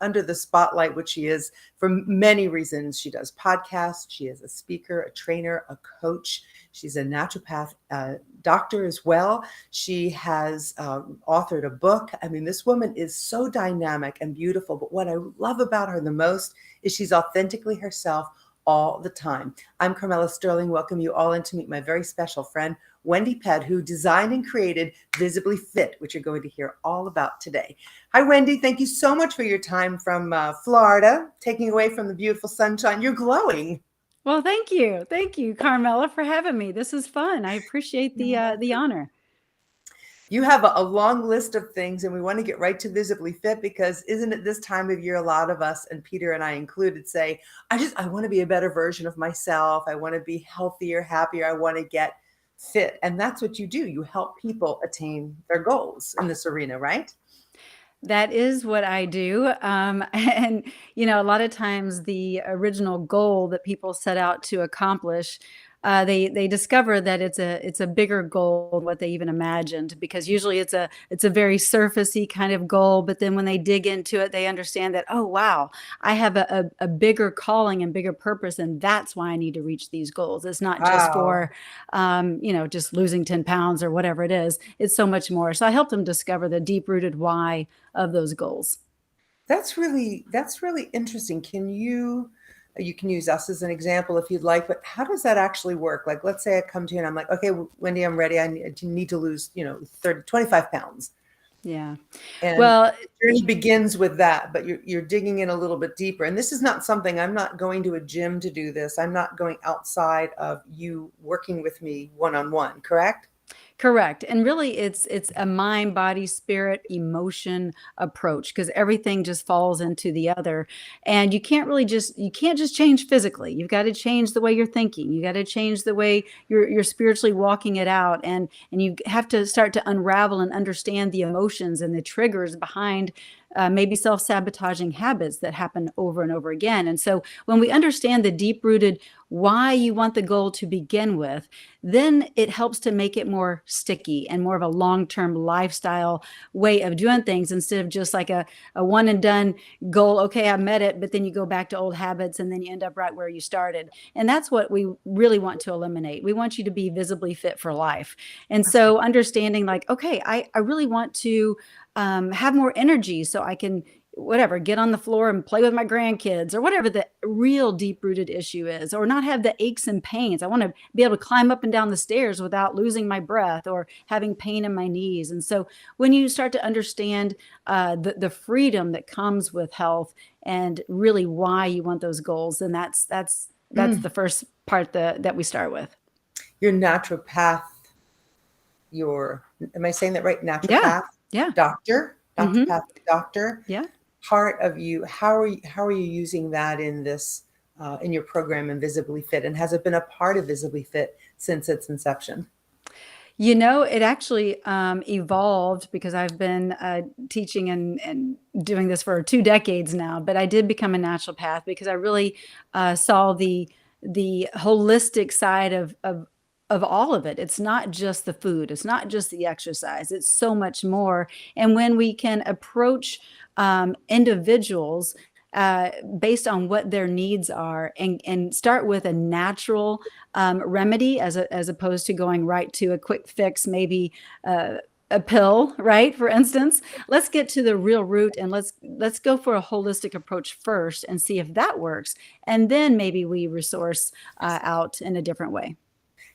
under the spotlight, which she is for many reasons. She does podcasts. She is a speaker, a trainer, a coach. She's a naturopath doctor as well. She has authored a book. I mean, this woman is so dynamic and beautiful. But what I love about her the most is she's authentically herself all the time. I'm Carmela Sterling. Welcome you all in to meet my very special friend, Wendie Pett, who designed and created Visibly Fit, which you're going to hear all about today. Hi, Wendie. Thank you so much for your time from Florida, taking away from the beautiful sunshine. You're glowing. Well, thank you. Thank you, Carmela, for having me. This is fun. I appreciate the honor. You have a long list of things, and we want to get right to Visibly Fit because isn't it this time of year, a lot of us, and Peter and I included, say, I want to be a better version of myself. I want to be healthier, happier. I want to get fit. And that's what you do. You help people attain their goals in this arena, right? That is what I do. And, a lot of times the original goal that people set out to accomplish, they discover that it's a bigger goal than what they even imagined, because usually it's a very surfacey kind of goal. But then when they dig into it, they understand that, oh, wow, I have a bigger calling and bigger purpose. And that's why I need to reach these goals. It's not just Wow. for, just losing 10 pounds or whatever it is. It's so much more. So I help them discover the deep rooted why of those goals. That's really interesting. You can use us as an example if you'd like, but how does that actually work? Like, let's say I come to you and I'm like, okay, Wendie, I'm ready. I need to lose, 25 pounds. Yeah. And Well, the journey begins with that, but you're digging in a little bit deeper. And this is not something, I'm not going to a gym to do this. I'm not going outside of you working with me one-on-one, correct? correct. And really it's a mind, body, spirit, emotion approach, because everything just falls into the other. And you can't just change physically. You've got to change the way you're thinking. You got to change the way you're spiritually walking it out. And you have to start to unravel and understand the emotions and the triggers behind maybe self-sabotaging habits that happen over and over again. And so when we understand the deep-rooted why you want the goal to begin with, then it helps to make it more sticky and more of a long-term lifestyle way of doing things, instead of just like a one and done goal. Okay, I met it, but then you go back to old habits and then you end up right where you started. And that's what we really want to eliminate. We want you to be visibly fit for life. And so understanding like, okay, I really want to have more energy so I can whatever, get on the floor and play with my grandkids, or whatever the real deep rooted issue is, or not have the aches and pains. I want to be able to climb up and down the stairs without losing my breath or having pain in my knees. And so when you start to understand the freedom that comes with health and really why you want those goals, then that's the first part that we start with. Your naturopath, am I saying that right? Yeah. Naturopath, Yeah. doctor, Mm-hmm. naturopathic doctor. Yeah. Part of you, how are you using that in this in your program in Visibly Fit, and has it been a part of Visibly Fit since its inception? It actually evolved, because I've been teaching and doing this for 2 decades now. But I did become a naturopath because I really saw the holistic side of all of it. It's not just the food. It's not just the exercise. It's so much more. And when we can approach individuals based on what their needs are, and start with a natural remedy as opposed to going right to a quick fix, maybe a pill, right? For instance, let's get to the real root, and let's go for a holistic approach first and see if that works. And then maybe we resource out in a different way.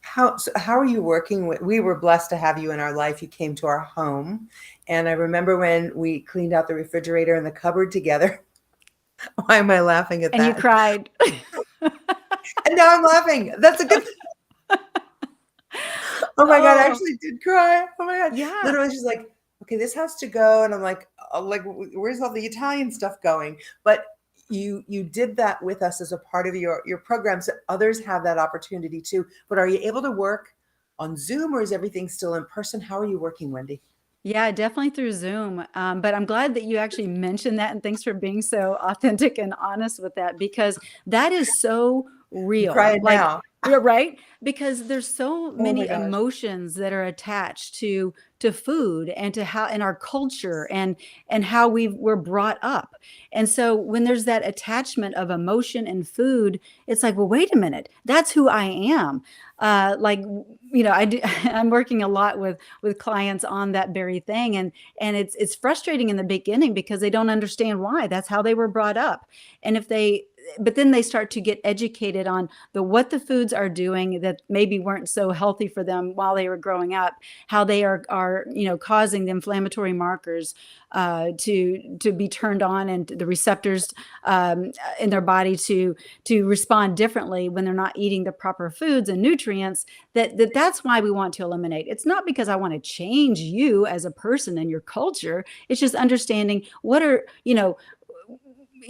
How are you working with? We were blessed to have you in our life. You came to our home, and I remember when we cleaned out the refrigerator and the cupboard together. Why am I laughing at And you that? cried. And now I'm laughing. That's a good. Oh my God, I Oh, actually did cry. Oh my God. yeah. Literally, she's like, okay, this has to go. And I'm like, where's all the Italian stuff going? But you did that with us as a part of your program. So others have that opportunity too. But are you able to work on Zoom, or is everything still in person? How are you working, Wendie? Yeah, definitely through Zoom. But I'm glad that you actually mentioned that, and thanks for being so authentic and honest with that, because that is so I'm real. crying Like, now. Yeah, right? Because there's so Oh my many gosh. emotions that are attached to food and to how in our culture and how we're brought up. And so when there's that attachment of emotion and food, it's like, well, wait a minute, that's who I am. Like, I do, I'm working a lot with clients on that very thing, and it's frustrating in the beginning because they don't understand why. That's how they were brought up. And if they but then they start to get educated on what the foods are doing that maybe weren't so healthy for them while they were growing up, how they are causing the inflammatory markers to be turned on, and the receptors in their body to respond differently when they're not eating the proper foods and nutrients. That's why we want to eliminate. It's not because I want to change you as a person and your culture. It's just understanding what are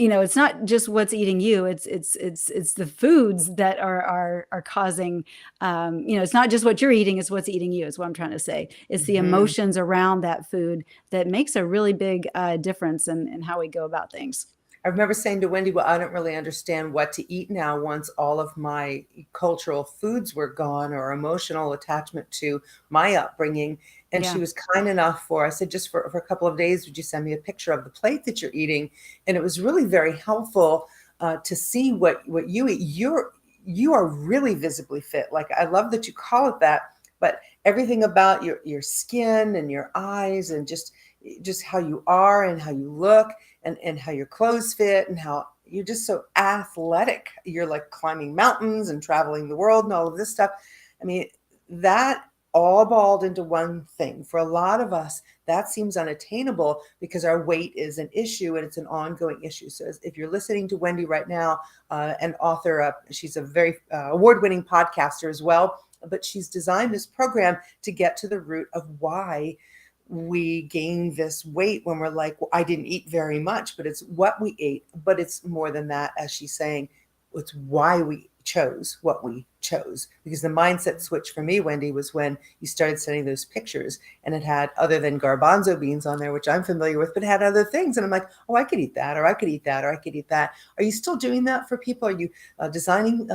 it's not just what's eating you. It's the foods that are causing. It's not just what you're eating; it's what's eating you. Is what I'm trying to say. It's the Mhm. emotions around that food that makes a really big difference in how we go about things. I remember saying to Wendy, well, I don't really understand what to eat now once all of my cultural foods were gone or emotional attachment to my upbringing. And she Yeah, was kind enough I said, just for a couple of days, would you send me a picture of the plate that you're eating? And it was really very helpful to see what you eat. You are really visibly fit. Like, I love that you call it that, but everything about your skin and your eyes and just how you are and how you look and how your clothes fit and how you're just so athletic. You're like climbing mountains and traveling the world and all of this stuff. I mean, that all balled into one thing. For a lot of us, that seems unattainable because our weight is an issue and it's an ongoing issue. So if you're listening to Wendie right now, an author, she's a very award-winning podcaster as well, but she's designed this program to get to the root of why we gain this weight when we're like, well, I didn't eat very much, but it's what we ate. But it's more than that, as she's saying, it's why we chose what we chose. Because the mindset switch for me, Wendie, was when you started sending those pictures and it had, other than garbanzo beans on there, which I'm familiar with, but it had other things. And I'm like, oh, I could eat that, or I could eat that, or I could eat that. Are you still doing that for people? Are you designing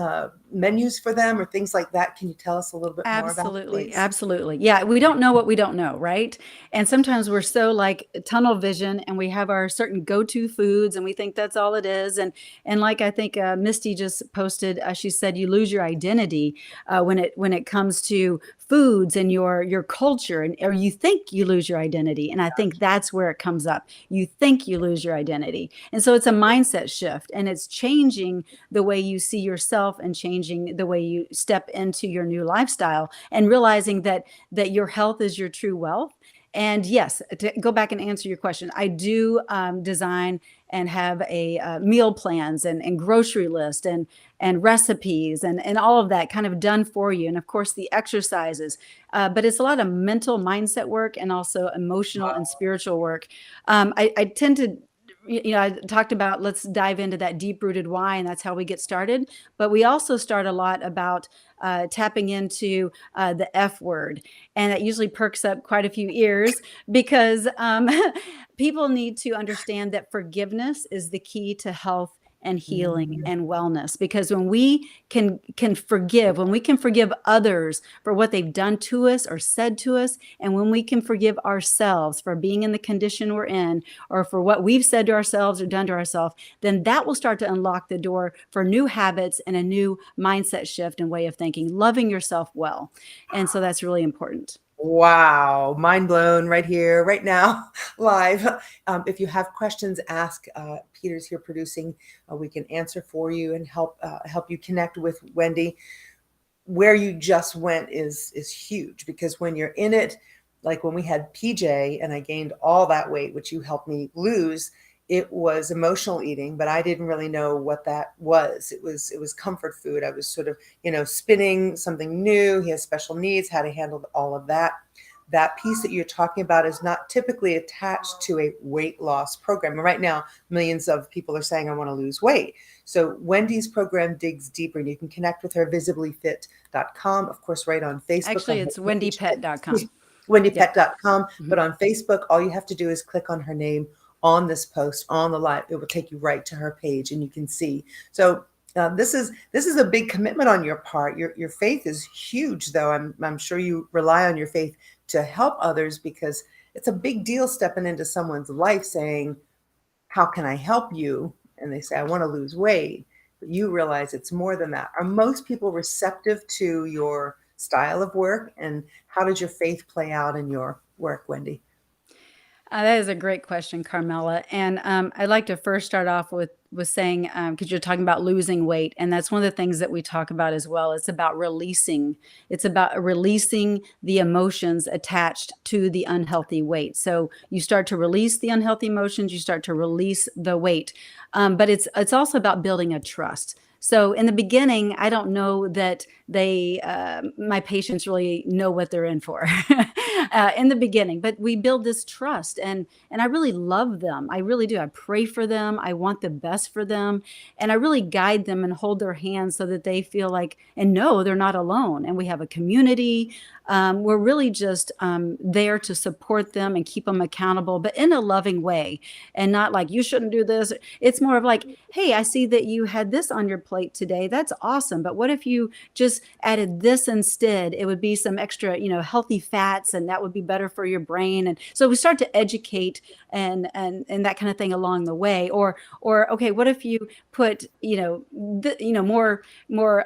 menus for them or things like that? Can you tell us a little bit more about it, absolutely, please? absolutely. Yeah, we don't know what we don't know, right? And sometimes we're so like tunnel vision, and we have our certain go-to foods, and we think that's all it is. And like I think Misty just posted, she said you lose your identity when it comes to foods and your culture, and or you think you lose your identity. And I think that's where it comes up. You think you lose your identity, and so it's a mindset shift, and it's changing the way you see yourself and changing the way you step into your new lifestyle, and realizing that your health is your true wealth. And yes, to go back and answer your question, I do design and have a meal plans and grocery list and recipes and all of that kind of done for you. And of course, the exercises. But it's a lot of mental mindset work and also emotional and spiritual work. I tend to I talked about, let's dive into that deep rooted why, and that's how we get started. But we also start a lot about tapping into the F word, and it usually perks up quite a few ears because people need to understand that forgiveness is the key to health and healing Mm. and wellness. Because when we can forgive, when we can forgive others for what they've done to us or said to us, and when we can forgive ourselves for being in the condition we're in, or for what we've said to ourselves or done to ourselves, then that will start to unlock the door for new habits and a new mindset shift and way of thinking, loving yourself well. And so that's really important. Wow, mind blown right here, right now, live. If you have questions, ask. Peter's here producing. We can answer for you and help you connect with Wendie. Where you just went is huge because when you're in it, like when we had PJ and I gained all that weight, which you helped me lose, it was emotional eating, but I didn't really know what that was. It was comfort food. I was sort of, spinning something new. He has special needs, how to handle all of that. That piece that you're talking about is not typically attached to a weight loss program. And right now, millions of people are saying, I want to lose weight. So Wendy's program digs deeper, and you can connect with her visiblyfit.com, of course, right on Facebook on Actually, her it's page, wendiepet.com. Yep. wendypet.com. But Mhm. on Facebook, all you have to do is click on her name on this post on the live. It will take you right to her page and you can see. So This is a big commitment on your part. Your faith is huge, though. I'm sure you rely on your faith to help others, because it's a big deal stepping into someone's life saying, "How can I help you?" And they say, "I want to lose weight." But you realize it's more than that. Are most people receptive to your style of work? And how does your faith play out in your work, Wendie? That is a great question, Carmela. And I'd like to first start off with saying, because you're talking about losing weight, and that's one of the things that we talk about as well. It's about releasing. It's about releasing the emotions attached to the unhealthy weight. So you start to release the unhealthy emotions. You start to release the weight, but it's also about building a trust. So in the beginning, I don't know that my patients really know what they're in for in the beginning, but we build this trust, and I really love them. I really do. I pray for them. I want the best for them, and I really guide them and hold their hands so that they feel like and know they're not alone. And we have a community. We're really just there to support them and keep them accountable, but in a loving way, and not like you shouldn't do this. It's more of like, hey, I see that you had this on your plate today. That's awesome. But what if you just added this instead? It would be some extra, healthy fats, and that would be better for your brain. And so we start to educate and that kind of thing along the way. Or okay, what if you put, more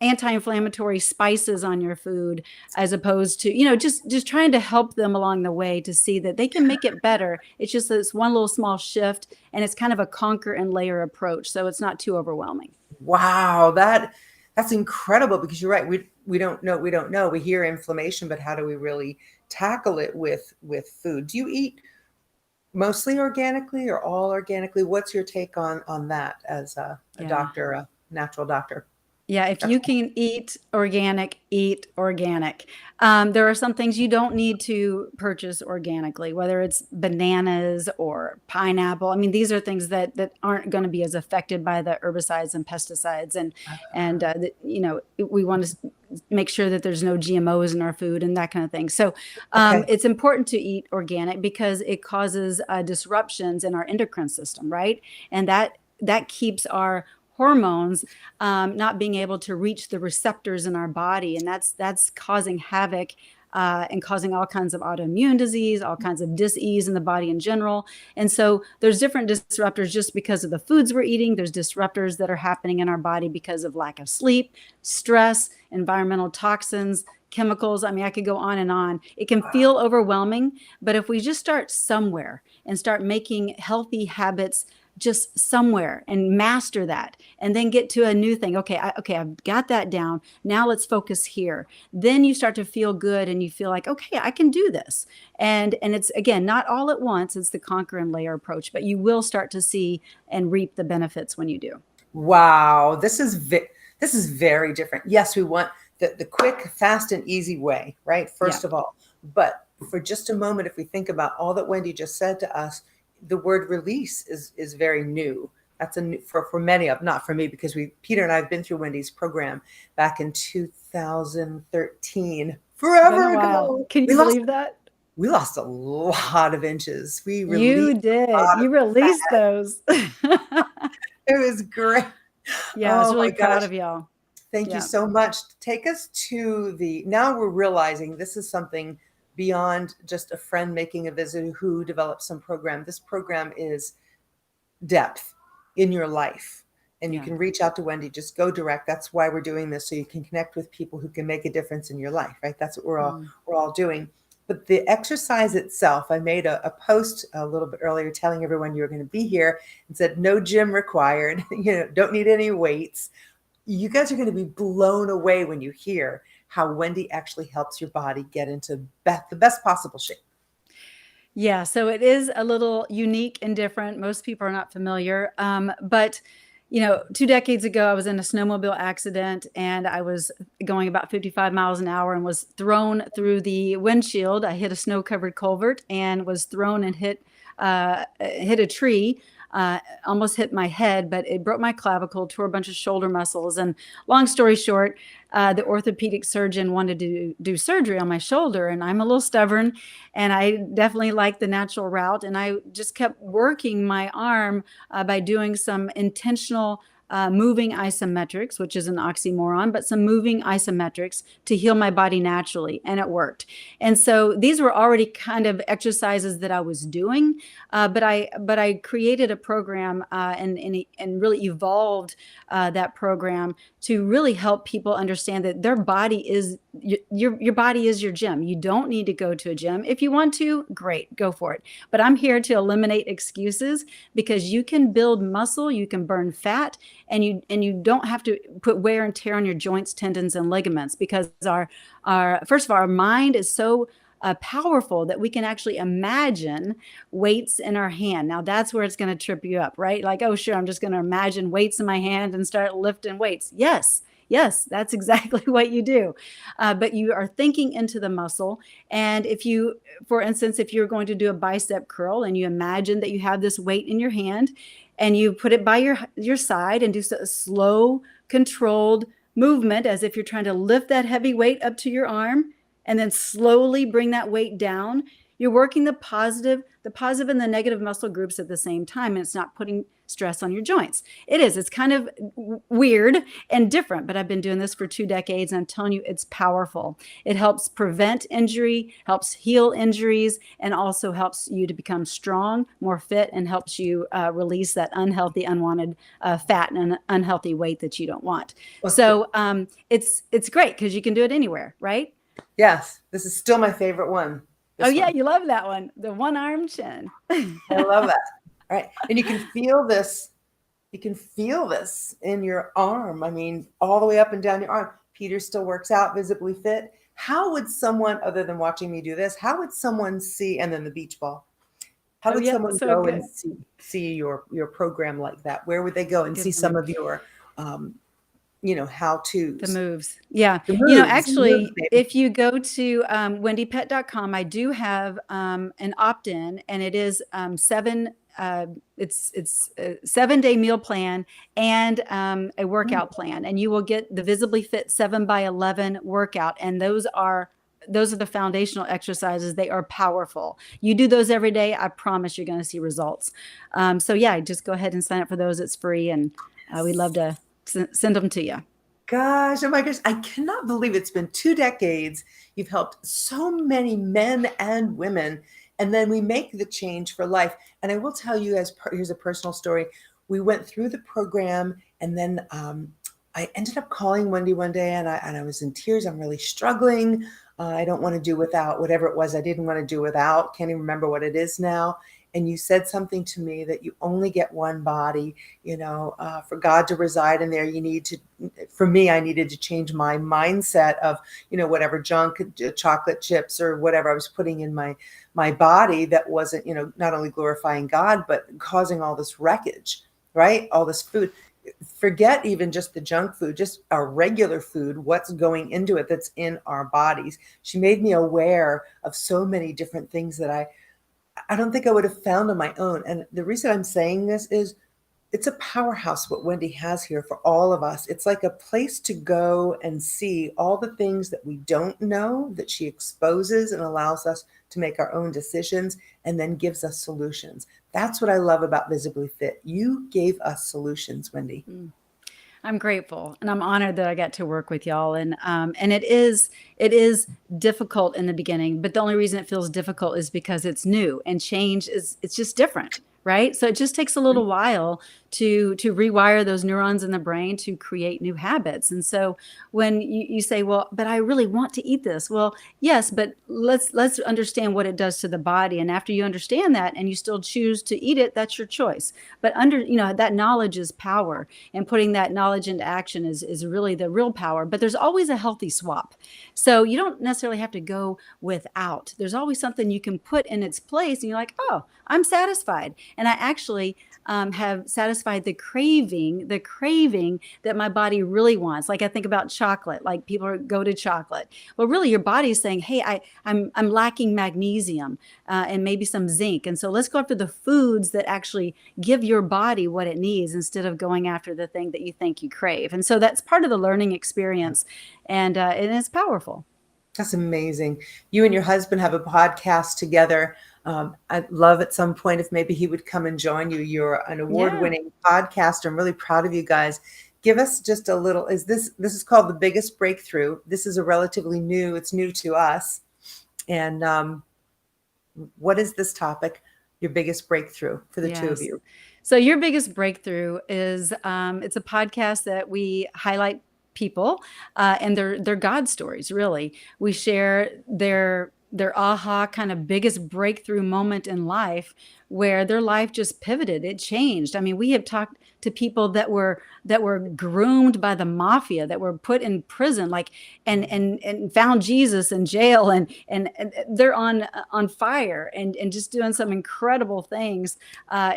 anti-inflammatory spices on your food, as opposed to, just trying to help them along the way to see that they can make it better. It's just this one little small shift, and it's kind of a conquer and layer approach, so it's not too overwhelming. Wow, that's incredible, because you're right. We don't know. We don't know. We hear inflammation, but how do we really tackle it with food? Do you eat mostly organically or all organically? What's your take on that as a Yeah. doctor, a natural doctor? Yeah, if you can eat organic, eat organic. There are some things you don't need to purchase organically, whether it's bananas or pineapple. I mean, these are things that aren't going to be as affected by the herbicides and pesticides, and we want to make sure that there's no GMOs in our food and that kind of thing. So Okay. it's important to eat organic because it causes disruptions in our endocrine system, right? And that keeps our hormones not being able to reach the receptors in our body, and that's causing havoc and causing all kinds of autoimmune disease, all kinds of dis-ease in the body in general. And so there's different disruptors just because of the foods we're eating. There's disruptors that are happening in our body because of lack of sleep, stress, environmental toxins, chemicals. I mean, I could go on and on. It can feel overwhelming, but if we just start somewhere and start making healthy habits just somewhere and master that, and then get to a new thing. Okay, I've got that down. Now let's focus here. Then you start to feel good, and you feel like, okay, I can do this. And it's, again, not all at once. It's the conquer and layer approach, but you will start to see and reap the benefits when you do. Wow, this is very different. Yes, we want the quick, fast, and easy way, right? Yeah. First of all, but for just a moment, if we think about all that Wendie just said to us, the word release is very new. That's a new, for many of, not for me, because Peter and I have been through Wendie's program back in 2013, Been a forever while. ago. Can you believe that? We lost a lot of inches. We You released a did. lot of You released fat. those. It was great. Yeah, I was Oh my really gosh. proud of y'all. Thank you Yeah. so much. Take us to now we're realizing this is something beyond just a friend making a visit who developed some program. This program is depth in your life. And you Yeah. can reach out to Wendie, just go direct. That's why we're doing this, so you can connect with people who can make a difference in your life, right? That's what Mm. we're all doing. But the exercise itself, I made a post a little bit earlier telling everyone you were going to be here, and said no gym required, don't need any weights. You guys are going to be blown away when you hear how Wendie actually helps your body get into the best possible shape. Yeah, so it is a little unique and different. Most people are not familiar. But 2 decades ago, I was in a snowmobile accident, and I was going about 55 miles an hour and was thrown through the windshield. I hit a snow-covered culvert and was thrown and hit a tree. Almost hit my head, but it broke my clavicle, tore a bunch of shoulder muscles. And long story short, the orthopedic surgeon wanted to do surgery on my shoulder, and I'm a little stubborn, and I definitely like the natural route. And I just kept working my arm by doing some intentional moving isometrics, which is an oxymoron, but some moving isometrics to heal my body naturally. And it worked. And so these were already kind of exercises that I was doing, but I created a program and really evolved that program to really help people understand that their body is your body is your gym. You don't need to go to a gym. If you want to, great, go for it. But I'm here to eliminate excuses, because you can build muscle, you can burn fat, and you don't have to put wear and tear on your joints, tendons, and ligaments, because our first of all, our mind is so powerful that we can actually imagine weights in our hand. Now that's where it's going to trip you up, right? Like, oh, sure, I'm just going to imagine weights in my hand and start lifting weights. Yes, that's exactly what you do. But you are thinking into the muscle. And if you, for instance, if you're going to do a bicep curl and you imagine that you have this weight in your hand and you put it by your side and do a slow, controlled movement as if you're trying to lift that heavy weight up to your arm and then slowly bring that weight down, you're working the positive and the negative muscle groups at the same time, and it's not putting stress on your joints. It's kind of weird and different, but I've been doing this for 2 decades, and I'm telling you, it's powerful. It helps prevent injury, helps heal injuries, and also helps you to become strong, more fit, and helps you release that unhealthy, unwanted fat and unhealthy weight that you don't want. So it's great because you can do it anywhere, right? Yes, this is still my favorite one. Yeah, you love that one. The one arm chin. I love that. All right. And you can feel this. You can feel this in your arm. I mean, all the way up and down your arm. Peter still works out, visibly fit. How would someone, other than watching me do this, how would someone see, and then the beach ball, how would someone go and see your program like that? Where would they go and see some of your how-tos? The moves. Yeah. Actually, if you go to wendiepett.com, I do have an opt-in, and it is it's a 7-day meal plan and a workout plan, and you will get the Visibly Fit 7x11 workout. And those are the foundational exercises. They are powerful. You do those every day, I promise you're going to see results. So yeah, just go ahead and sign up for those. It's free, and we'd love to send them to you. Gosh, oh my gosh, I cannot believe it's been 2 decades. You've helped so many men and women, and then we make the change for life. And I will tell you, here's a personal story. We went through the program, and then I ended up calling Wendie one day, and I was in tears. I'm really struggling. I don't want to do without whatever it was I didn't want to do without. Can't even remember what it is now. And you said something to me that you only get one body, for God to reside in there. For me, I needed to change my mindset of, whatever junk, chocolate chips or whatever I was putting in my body that wasn't, not only glorifying God, but causing all this wreckage, right? All this food. Forget even just the junk food, just our regular food, what's going into it that's in our bodies. She made me aware of so many different things that I don't think I would have found on my own. And the reason I'm saying this is it's a powerhouse what Wendie has here for all of us. It's like a place to go and see all the things that we don't know, that she exposes and allows us to make our own decisions, and then gives us solutions. That's what I love about Visibly Fit. You gave us solutions, Wendie. I'm grateful, and I'm honored that I got to work with y'all. And it is difficult in the beginning, but the only reason it feels difficult is because it's new, and change it's just different, right? So it just takes a little while to rewire those neurons in the brain to create new habits. And so when you say, well, but I really want to eat this. Well, yes, but let's understand what it does to the body. And after you understand that and you still choose to eat it, that's your choice. But that knowledge is power, and putting that knowledge into action is really the real power. But there's always a healthy swap. So you don't necessarily have to go without. There's always something you can put in its place, and you're like, oh, I'm satisfied. And I actually have satisfied the craving that my body really wants. Like I think about chocolate, like people go to chocolate. Well, really your body is saying, hey, I'm lacking magnesium and maybe some zinc. And so let's go after the foods that actually give your body what it needs instead of going after the thing that you think you crave. And so that's part of the learning experience, and it's powerful. That's amazing. You and your husband have a podcast together. I'd love at some point if maybe he would come and join you. You're an Yeah. award-winning podcaster. I'm really proud of you guys. Give us just a little, this is called The Biggest Breakthrough. This is a relatively new, it's new to us. And what is this topic? Your biggest breakthrough for the two of Yes. you. So your biggest breakthrough is it's a podcast that we highlight people and their God stories. Really, we share their aha kind of biggest breakthrough moment in life where their life just pivoted. It changed. I mean, we have talked to people that were groomed by the mafia, that were put in prison, like and found Jesus in jail, and they're on fire and just doing some incredible things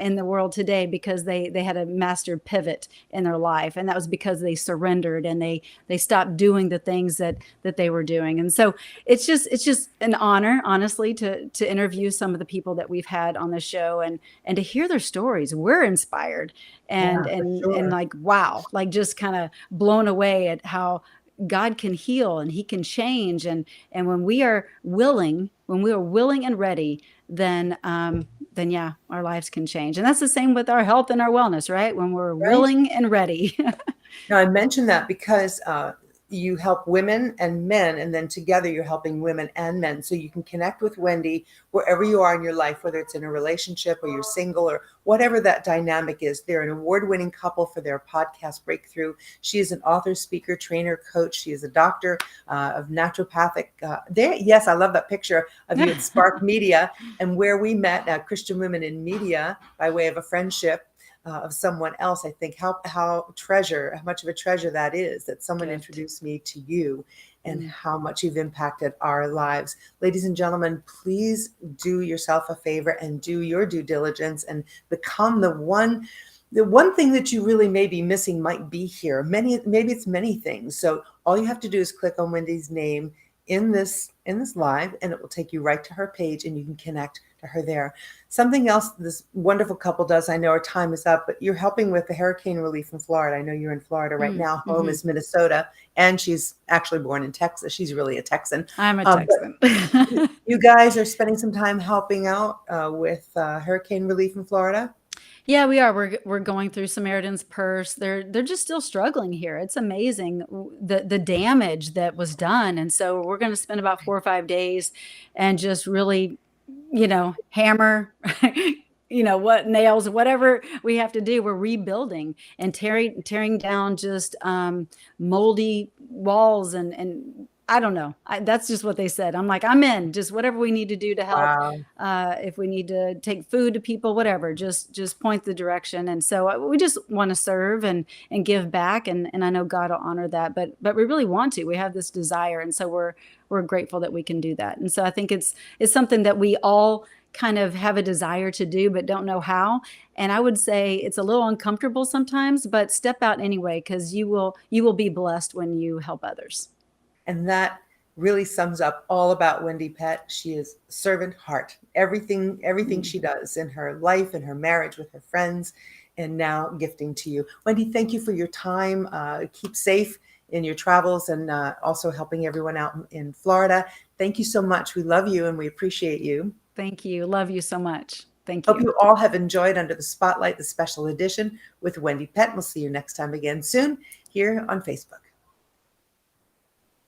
in the world today because they had a master pivot in their life, and that was because they surrendered and they stopped doing the things that they were doing. And so it's just an honor, honestly, to interview some of the people that we've had on the show and to hear their stories. We're inspired and Yeah, for and and sure. like wow, like just kind of blown away at how God can heal and he can change. And when we are willing and ready, then yeah, our lives can change. And that's the same with our health and our wellness, right? When we're Right? willing and ready. Now, I mentioned that because you help women and men, and then together you're helping women and men. So you can connect with Wendie wherever you are in your life, whether it's in a relationship or you're single or whatever that dynamic is. They're an award-winning couple for their podcast breakthrough. She is an author, speaker, trainer, coach. She is a doctor of naturopathic. Yes, I love that picture of you at Spark Media and where we met, Christian Women in Media, by way of a friendship of someone else. I think how much of a treasure that is, that someone Gift. introduced me to you, and Mm. how much you've impacted our lives. Ladies and gentlemen, please do yourself a favor and do your due diligence and become the one thing that you really may be missing might be here. Maybe it's many things. So all you have to do is click on Wendie's name in this live, and it will take you right to her page, and you can connect to her there. Something else this wonderful couple does, I know our time is up, but you're helping with the hurricane relief in Florida. I know you're in Florida right Mm. now. Home Hmm. is Minnesota, and she's actually born in Texas. She's really a Texan. I'm a But Texan. you guys are spending some time helping out with hurricane relief in Florida. Yeah, we are. We're going through Samaritan's Purse. They're just still struggling here. It's amazing the damage that was done. And so we're going to spend about 4 or 5 days and just really, hammer, what nails, whatever we have to do. We're rebuilding and tearing down just moldy walls and I don't know. That's just what they said. I'm like, I'm in. Just whatever we need to do to help. Wow. If we need to take food to people, whatever, just point the direction. And so we just want to serve and give back, and I know God will honor that. But we really want to. We have this desire, and so we're grateful that we can do that. And so I think it's something that we all kind of have a desire to do but don't know how. And I would say it's a little uncomfortable sometimes, but step out anyway, because you will be blessed when you help others. And that really sums up all about Wendie Pett. She is servant heart. Everything Mm. she does in her life, in her marriage, with her friends, and now gifting to you. Wendie, thank you for your time. Keep safe in your travels, and also helping everyone out in Florida. Thank you so much. We love you and we appreciate you. Thank you. Love you so much. Thank Hope you. you all have enjoyed Under the Spotlight, the special edition with Wendie Pett. We'll see you next time again soon here on Facebook.